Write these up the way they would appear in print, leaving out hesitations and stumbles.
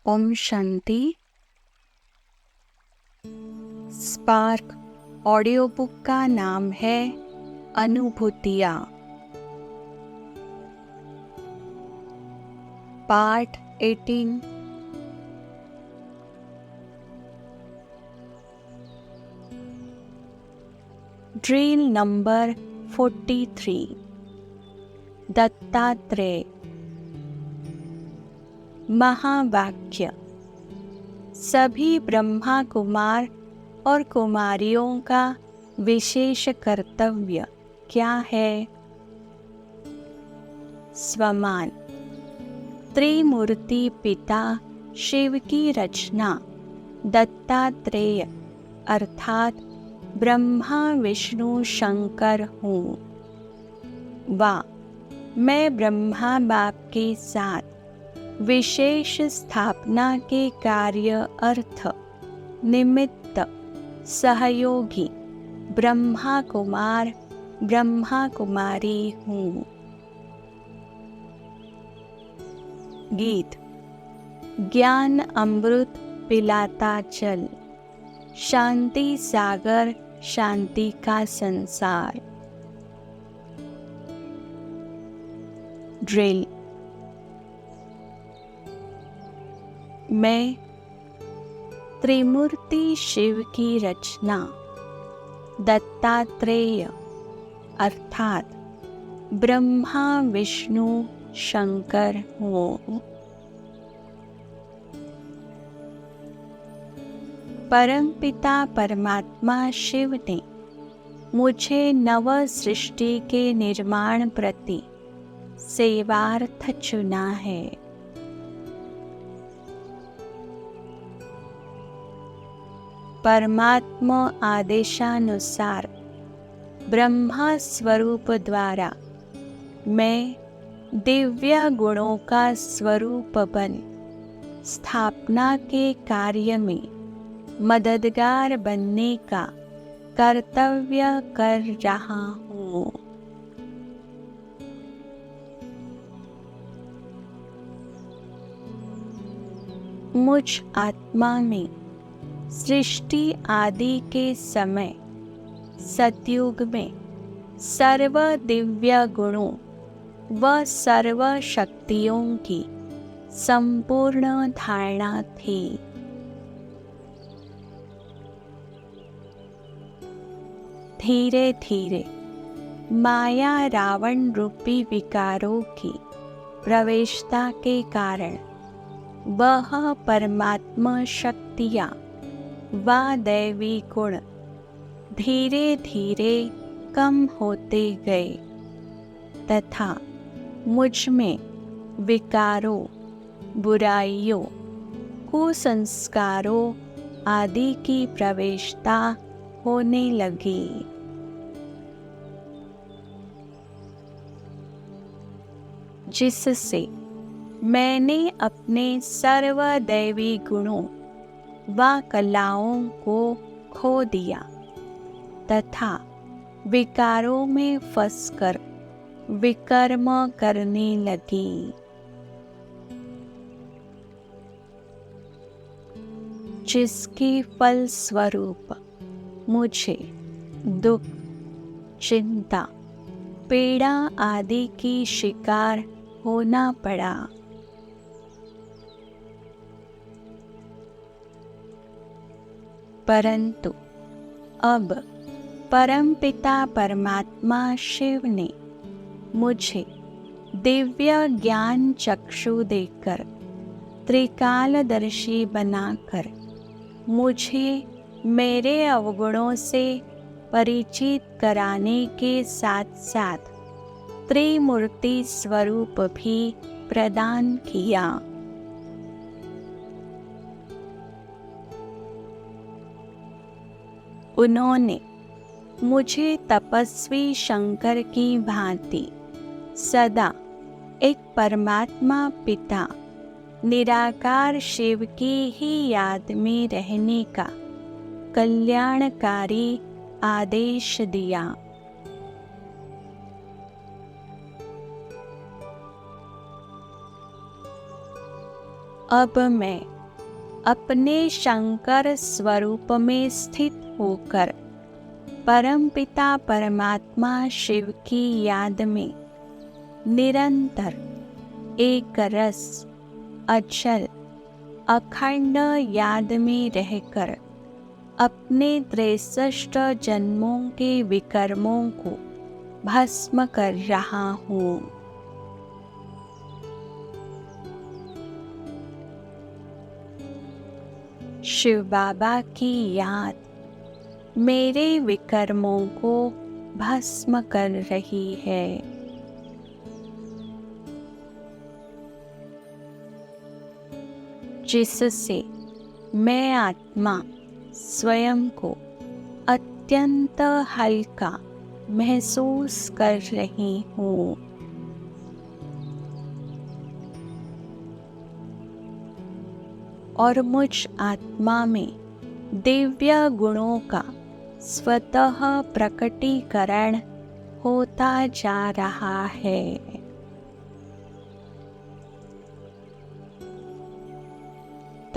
Om Shanti. Spark audio book का नाम है अनुभूतियाँ। पार्ट 18। Drill number 43। दत्तात्रेय। महावाक्य। सभी ब्रह्मा कुमार और कुमारियों का विशेष कर्तव्य क्या है? स्वमान। त्रिमूर्ति पिता शिव की रचना दत्तात्रेय अर्थात ब्रह्मा विष्णु शंकर हूँ। वाह, मैं ब्रह्मा बाप के साथ विशेष स्थापना के कार्य अर्थ निमित्त सहयोगी ब्रह्मा कुमार ब्रह्मा कुमारी हूँ। गीत। ज्ञान अमृत पिलाता चल, शांति सागर शांति का संसार। ड्रिल। मैं त्रिमूर्ति शिव की रचना दत्तात्रेय अर्थात ब्रह्मा विष्णु शंकर हूँ। परमपिता परमात्मा शिव ने मुझे नव सृष्टि के निर्माण प्रति सेवार्थ चुना है। परमात्मा आदेशानुसार ब्रह्मा स्वरूप द्वारा मैं दिव्य गुणों का स्वरूप बन स्थापना के कार्य में मददगार बनने का कर्तव्य कर रहा हूँ। मुझ आत्मा में सृष्टि आदि के समय सतयुग में सर्व दिव्य गुणों व सर्व शक्तियों की संपूर्ण धारणा थी। धीरे धीरे माया रावण रूपी विकारों की प्रवेशता के कारण वह परमात्मा शक्तियाँ व दैवी गुण धीरे धीरे कम होते गए तथा मुझ में विकारों, बुराइयों, कुसंस्कारों आदि की प्रवेशता होने लगी। जिससे मैंने अपने सर्वदैवी गुणों व कलाओं को खो दिया तथा विकारों में फंसकर विकर्म करने लगी। जिसके फलस्वरूप मुझे दुख, चिंता, पीड़ा आदि की शिकार होना पड़ा। परंतु अब परमपिता परमात्मा शिव ने मुझे दिव्य ज्ञान चक्षु देकर त्रिकालदर्शी बनाकर मुझे मेरे अवगुणों से परिचित कराने के साथ साथ त्रिमूर्ति स्वरूप भी प्रदान किया। उन्होंने मुझे तपस्वी शंकर की भांति सदा एक परमात्मा पिता निराकार शिव की ही याद में रहने का कल्याणकारी आदेश दिया। अब मैं अपने शंकर स्वरूप में स्थित होकर परमपिता परमात्मा शिव की याद में निरंतर एक रस अचल अखंड याद में रहकर अपने 63 जन्मों के विकर्मों को भस्म कर रहा हूँ। शिव बाबा की याद मेरे विकर्मों को भस्म कर रही है। जिससे मैं आत्मा स्वयं को अत्यंत हल्का महसूस कर रही हूँ। और मुझ आत्मा में दिव्य गुणों का स्वतः प्रकटीकरण होता जा रहा है।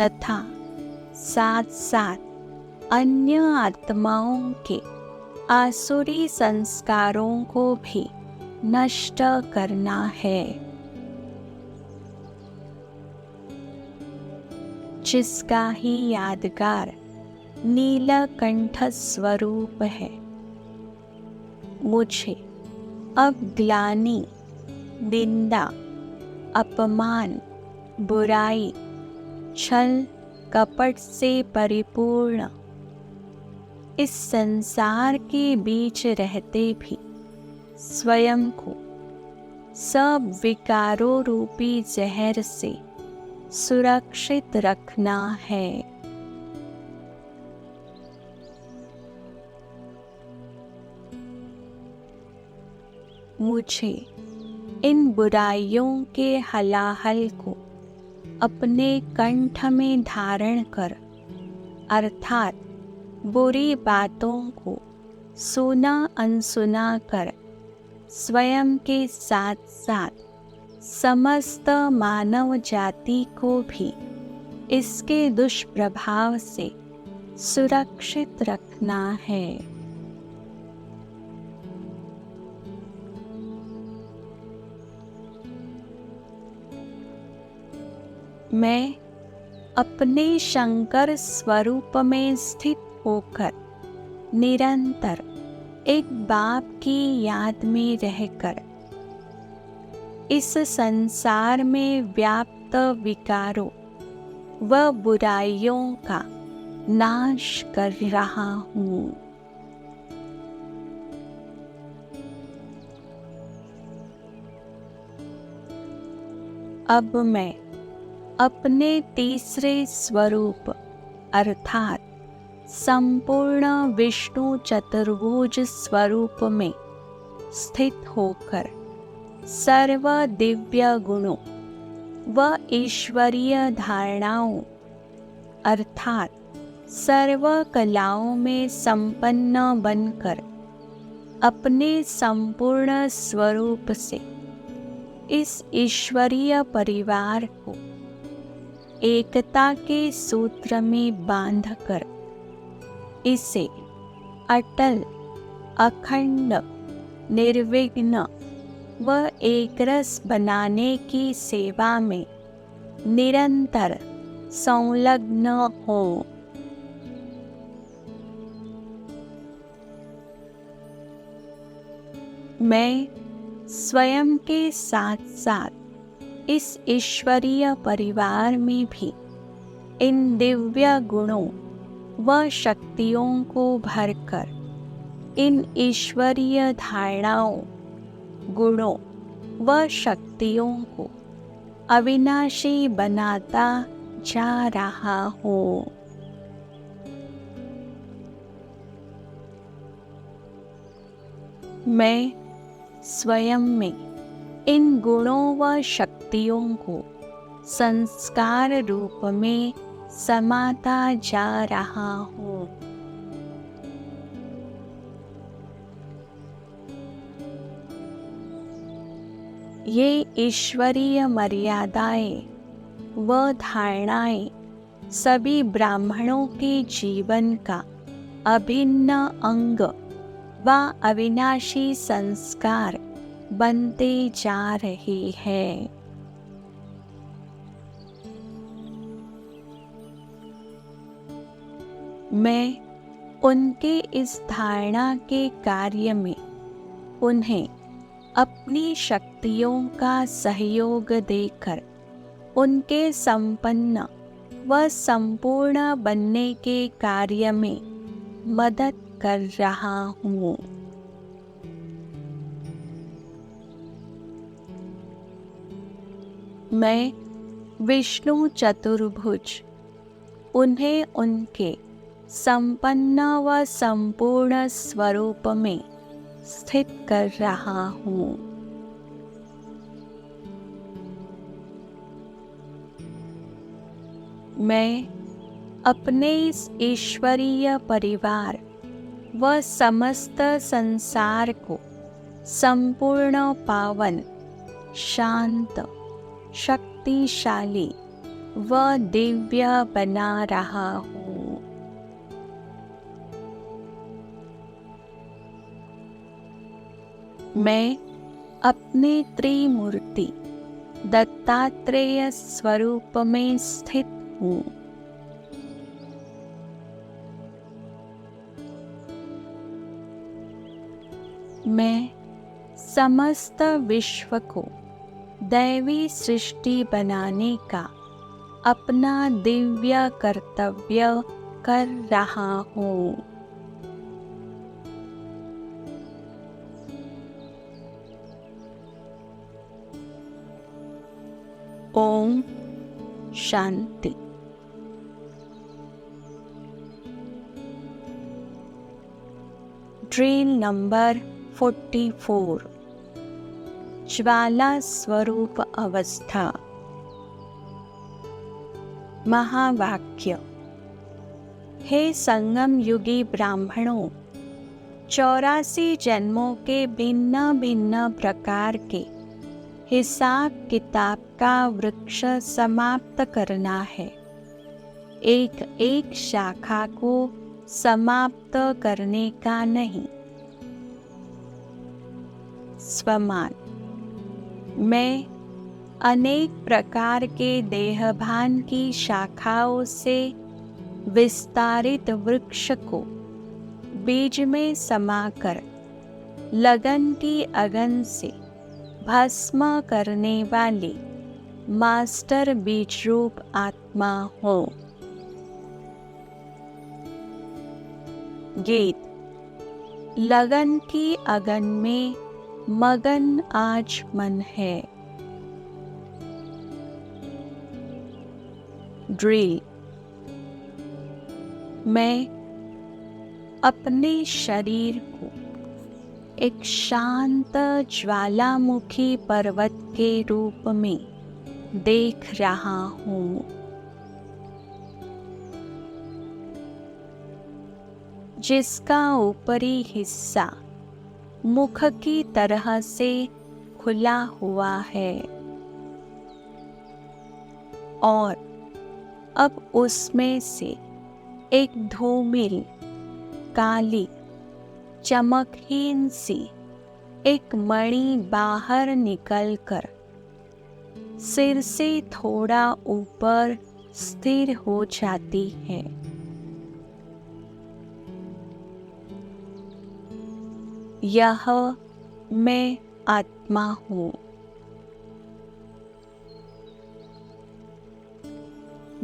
तथा साथ साथ अन्य आत्माओं के आसुरी संस्कारों को भी नष्ट करना है। जिसका ही यादगार नीलकंठ स्वरूप है, मुझे अब ग्लानि, निंदा, अपमान, बुराई, छल कपट से परिपूर्ण इस संसार के बीच रहते भी स्वयं को सब विकारों रूपी जहर से सुरक्षित रखना है। मुझे इन बुराइयों के हलाहल को अपने कंठ में धारण कर अर्थात बुरी बातों को सुना अनसुना कर स्वयं के साथ साथ समस्त मानव जाति को भी इसके दुष्प्रभाव से सुरक्षित रखना है। मैं अपने शंकर स्वरूप में स्थित होकर निरंतर एक बाप की याद में रहकर इस संसार में व्याप्त विकारों व बुराइयों का नाश कर रहा हूँ। अब मैं अपने तीसरे स्वरूप अर्थात संपूर्ण विष्णु चतुर्भुज स्वरूप में स्थित होकर सर्व दिव्य गुणों व ईश्वरीय धारणाओं अर्थात सर्व कलाओं में संपन्न बनकर अपने संपूर्ण स्वरूप से इस ईश्वरीय परिवार को एकता के सूत्र में बांधकर इसे अटल अखंड निर्विघ्न व एकरस बनाने की सेवा में निरंतर संलग्न हो। मैं स्वयं के साथ साथ इस ईश्वरीय परिवार में भी इन दिव्य गुणों व शक्तियों को भरकर इन ईश्वरीय धारणाओं गुणों व शक्तियों को अविनाशी बनाता जा रहा हूँ। मैं स्वयं में इन गुणों व शक्तियों को संस्कार रूप में समाता जा रहा हूँ। ये ईश्वरीय मर्यादाएं व धारणाएं सभी ब्राह्मणों के जीवन का अभिन्न अंग व अविनाशी संस्कार बनते जा रहे हैं। मैं उनके इस धारणा के कार्य में उन्हें अपनी शक्तियों का सहयोग देकर उनके संपन्न व संपूर्ण बनने के कार्य में मदद कर रहा हूँ। मैं विष्णु चतुर्भुज उन्हें उनके संपन्न व संपूर्ण स्वरूप में स्थित कर रहा हूँ। मैं अपने इस ईश्वरीय परिवार व समस्त संसार को संपूर्ण पावन, शांत, शक्तिशाली व दिव्य बना रहा हूँ। मैं अपने त्रिमूर्ति दत्तात्रेय स्वरूप में स्थित हूँ। मैं समस्त विश्व को दैवी सृष्टि बनाने का अपना दिव्य कर्तव्य कर रहा हूँ। ओम शांति। Drill number 44। ज्वाला स्वरूप अवस्था। महावाक्य। हे संगम युगी ब्राह्मणों, 84 जन्मों के भिन्न भिन्न प्रकार के हिसाब किताब का वृक्ष समाप्त करना है। एक एक शाखा को समाप्त करने का नहीं। स्वमान। मैं अनेक प्रकार के देहभान की शाखाओं से विस्तारित वृक्ष को बीज में समाकर लगन की अगन से भस्म करने वाली मास्टर बीज रूप आत्मा हो। गीत। लगन की अगन में मगन आज मन है। ड्रिल। मैं अपने शरीर को एक शांत ज्वालामुखी पर्वत के रूप में देख रहा हूँ। जिसका ऊपरी हिस्सा मुख की तरह से खुला हुआ है और अब उसमें से एक धूमिल, काली, चमकहीन सी एक मणि बाहर निकलकर सिर से थोड़ा ऊपर स्थिर हो जाती है। यह मैं आत्मा हूँ।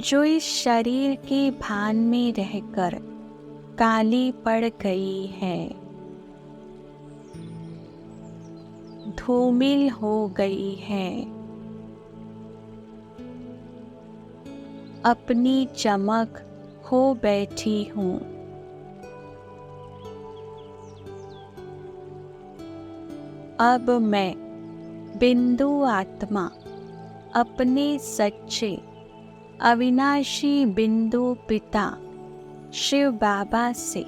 जो इस शरीर के भान में रहकर काली पड़ गई है, धूमिल हो गई है, अपनी चमक खो बैठी हूँ। अब मैं बिंदु आत्मा अपने सच्चे अविनाशी बिंदु पिता शिव बाबा से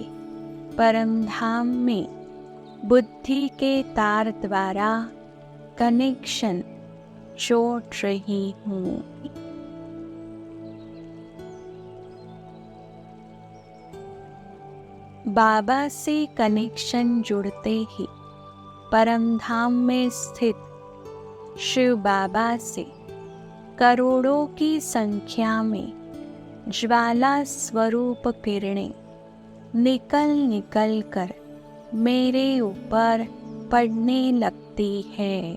परमधाम में बुद्धि के तार द्वारा कनेक्शन जोड़ रही हूँ। बाबा से कनेक्शन जुड़ते ही परम धाम में स्थित शिव बाबा से करोड़ों की संख्या में ज्वाला स्वरूप किरणें निकल निकल कर मेरे ऊपर पड़ने लगती है।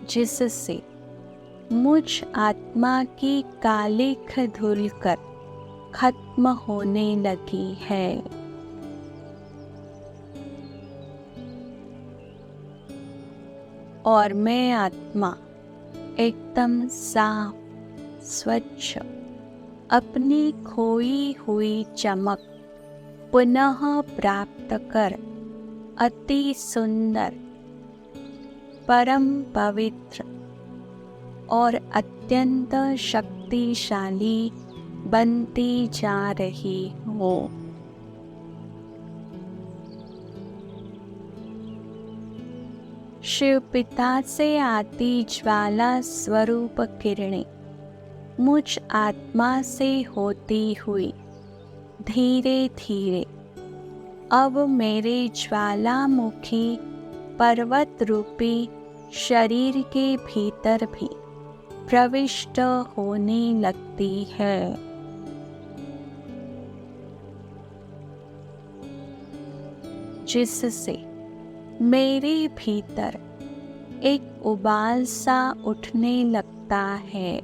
जिससे मुझ आत्मा की कालिख धुलकर खत्म होने लगी है। और मैं आत्मा एकदम साफ स्वच्छ अपनी खोई हुई चमक पुनः प्राप्त कर अति सुंदर, परम पवित्र और अत्यंत शक्तिशाली बनती जा रही हूँ। शिव पिता से आती ज्वाला स्वरूप किरणें मुझ आत्मा से होती हुई धीरे धीरे अब मेरे ज्वालामुखी पर्वत रूपी शरीर के भीतर भी प्रविष्ट होने लगती है। जिससे मेरे भीतर एक उबाल सा उठने लगता है।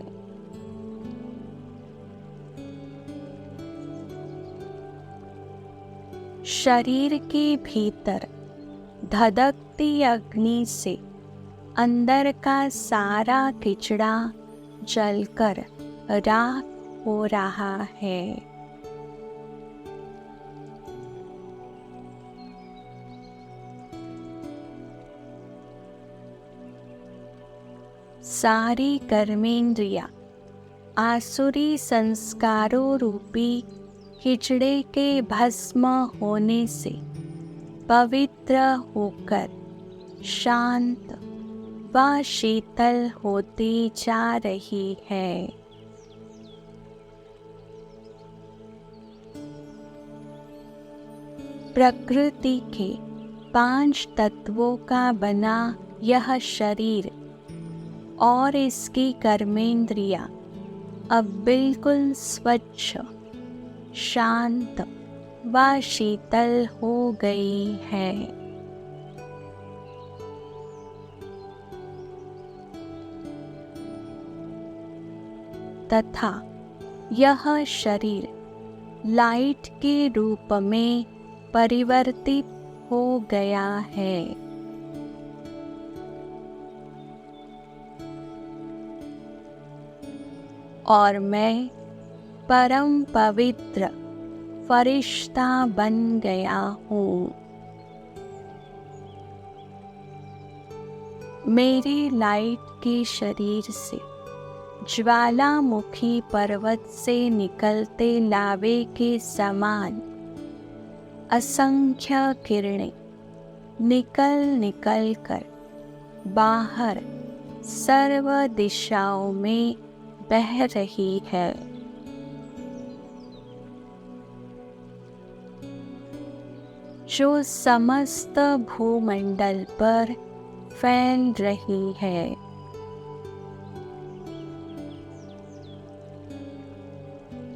शरीर के भीतर धधकती अग्नि से अंदर का सारा किचड़ा जलकर राख हो रहा है। सारी कर्मेंद्रियां आसुरी संस्कारों रूपी किचड़े के भस्म होने से पवित्र होकर शांत व शीतल होती जा रही है। प्रकृति के 5 तत्वों का बना यह शरीर और इसकी कर्मेंद्रियां अब बिल्कुल स्वच्छ, शांत व शीतल हो गई है। तथा यह शरीर लाइट के रूप में परिवर्तित हो गया है। और मैं परम पवित्र फरिश्ता बन गया हूँ। मेरे लाइट के शरीर से ज्वालामुखी पर्वत से निकलते लावे के समान असंख्य किरणें निकल निकल कर बाहर सर्व दिशाओं में बह रही है। जो समस्त भूमंडल पर फैल रही है।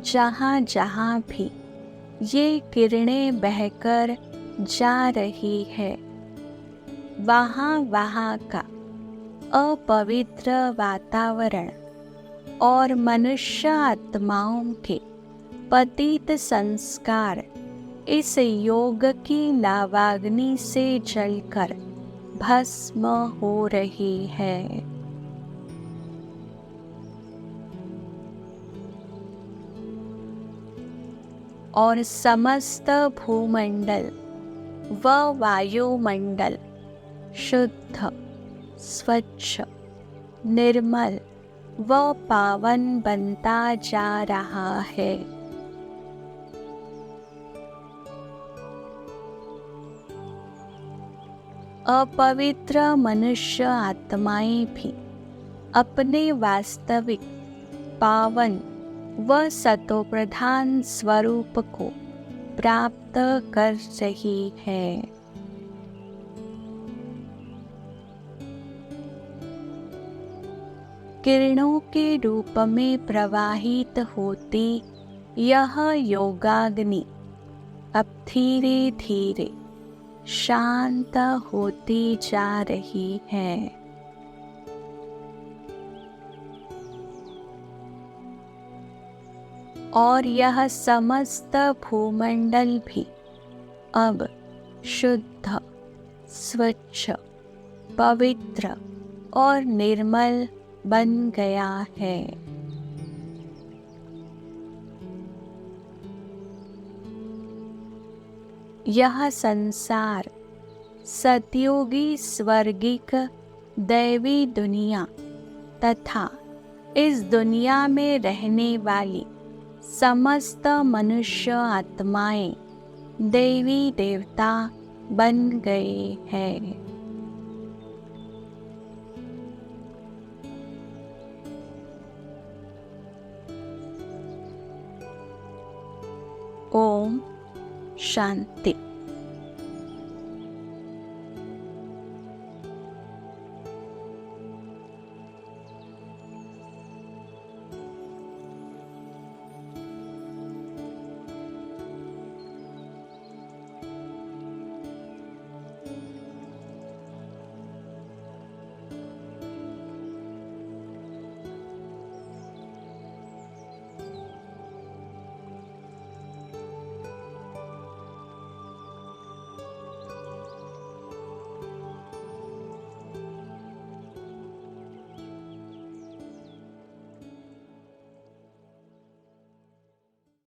जहाँ जहाँ भी ये किरणें बहकर जा रही है, वहाँ वहाँ का अपवित्र वातावरण और मनुष्य आत्माओं के पतित संस्कार इस योग की लावाग्नि से जलकर भस्म हो रही है। और समस्त भूमंडल व वायुमंडल शुद्ध, स्वच्छ, निर्मल व पावन बनता जा रहा है। अपवित्र मनुष्य आत्माएं भी अपने वास्तविक पावन व सतोप्रधान स्वरूप को प्राप्त कर रही है। किरणों के रूप में प्रवाहित होती यह योगाग्नि अब धीरे धीरे शांत होती जा रही है। और यह समस्त भूमंडल भी अब शुद्ध, स्वच्छ, पवित्र और निर्मल बन गया है। यह संसार सतयुगी स्वर्गिक दैवी दुनिया तथा इस दुनिया में रहने वाली समस्त मनुष्य आत्माएं देवी देवता बन गए हैं। ओम शांति।